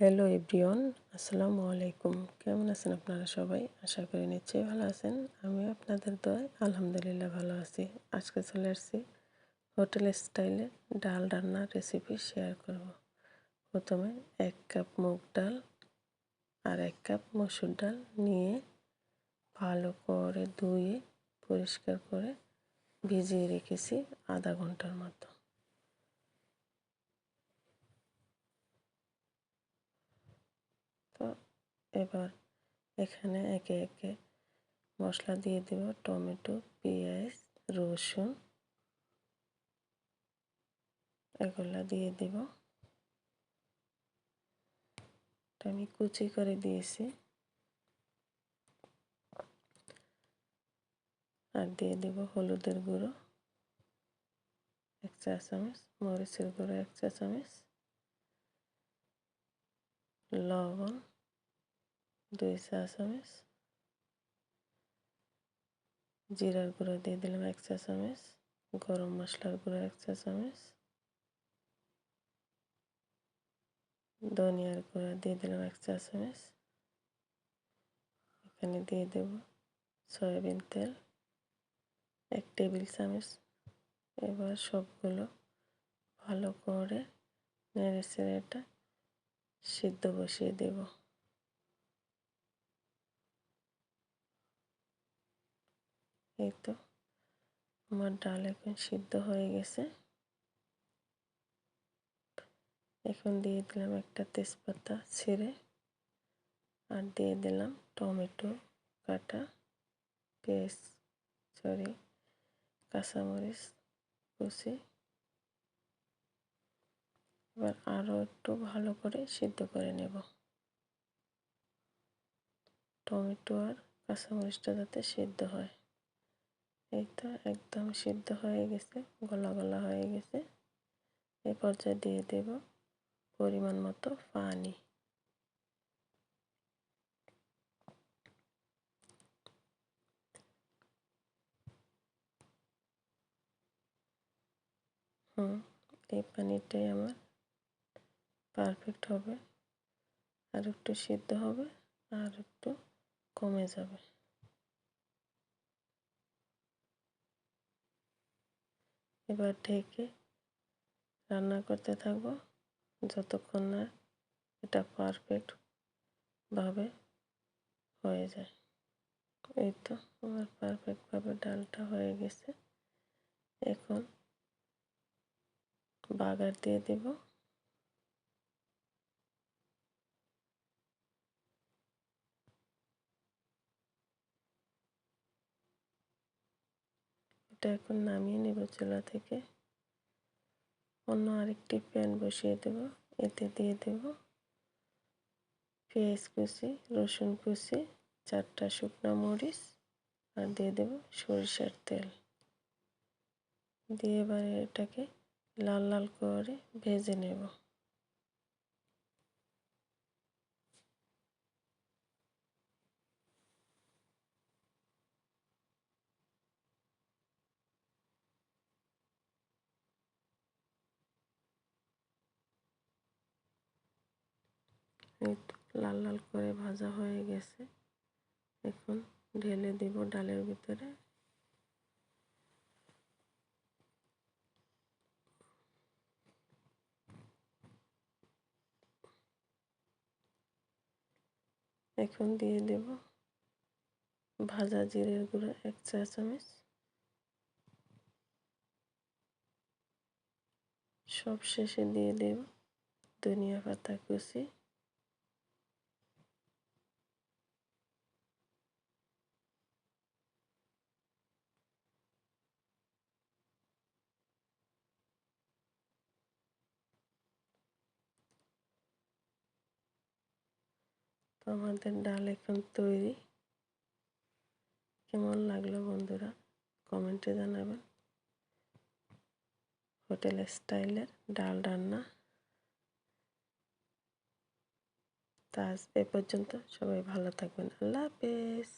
Hello everyone, আসসালামু আলাইকুম। কেমন আছেন আপনারা সবাই? আশা করি নিশ্চয়ই ভালো আছেন। আমিও আপনাদের দোয়ায় আলহামদুলিল্লাহ ভালো আছি। আজকে চলে আসছি হোটেল স্টাইলে ডাল রান্নার রেসিপি শেয়ার করব। প্রথমে 1 কাপ মুগ ডাল আর 1 কাপ মসুর ডাল নিয়ে ভালো করে ধুয়ে পরিষ্কার করে ভিজিয়ে রেখেছি আধা ঘন্টার মতো। তো এবার এখানে একে একে মশলা দিয়ে দেব। টমেটো, পেঁয়াজ, রসুন এগুলা দিয়ে দেব। আমি কুচি করে দিয়েছি। আর দিয়ে দেব হলুদের গুঁড়ো 1 চা চামচ, মরিচের গুঁড়ো 1 চা চামচ, লবণ 2 চা চামচ, জিরার গুঁড়ো দিয়ে দিলাম 1 চা চামচ, গরম মশলার গুঁড়ো 1 চা চামচ, ধনিয়ার গুঁড়ো দিয়ে দিলাম 1 চা চামচ। এখানে দিয়ে দেব সয়াবিন তেল 1 টেবিল চামচ। এবার সবগুলো ভালো করে নেড়ে এটা সিদ্ধ বসিয়ে দেব। এই তো আমার ডাল এখন সিদ্ধ হয়ে গেছে। এখন দিয়ে দিলাম একটা তেজপাতা ছিঁড়ে, আর দিয়ে দিলাম টমেটো কাটা, পেঁয়াজ কাঁচামরিচ কুচি। এবার আরও একটু ভালো করে সিদ্ধ করে নেব। টমেটো আর কাঁচামরিচটা যাতে সিদ্ধ হয়। এই তো একদম সিদ্ধ হয়ে গেছে, গলা গলা হয়ে গেছে। এই পর্যায়ে দিয়ে দেব পরিমাণ মতো পানি। এই পানিটাই আমার পারফেক্ট হবে। আর একটু সিদ্ধ হবে, আর একটু কমে যাবে। এবার ঢেকে রান্না করতে থাকবো যতক্ষণ না এটা পারফেক্ট ভাবে হয়ে যায়। এই তো আমার পারফেক্ট ভাবে ডালটা হয়ে গেছে। এখন বাগার দিয়ে দেব। এটা এখন নামিয়ে নেব চুলা থেকে। অন্য আরেকটি প্যান বসিয়ে দেব। এতে দিয়ে দেব পেঁয়াজ কুচি, রসুন কুচি, 4টা শুকনো মরিচ, আর দিয়ে দেব সরিষার তেল। দিয়ে এবার এটাকে লাল লাল করে ভেজে নেব। এই তো লাল লাল করে ভাজা হয়ে গেছে। এখন ঢেলে দেব ডালের ভিতরে। এখন দিয়ে দেব ভাজা জিরের গুঁড়ো 1 চা চামচ। সব শেষে দিয়ে দেব ধনিয়া পাতা কুচি। তো আমাদের ডাল এখন তৈরি। কেমন লাগলো বন্ধুরা কমেন্টে জানাবেন। হোটেল স্টাইলের ডাল রান্না। তা আজ এ পর্যন্ত, সবাই ভালো থাকবেন। আল্লাহ হাফেজ।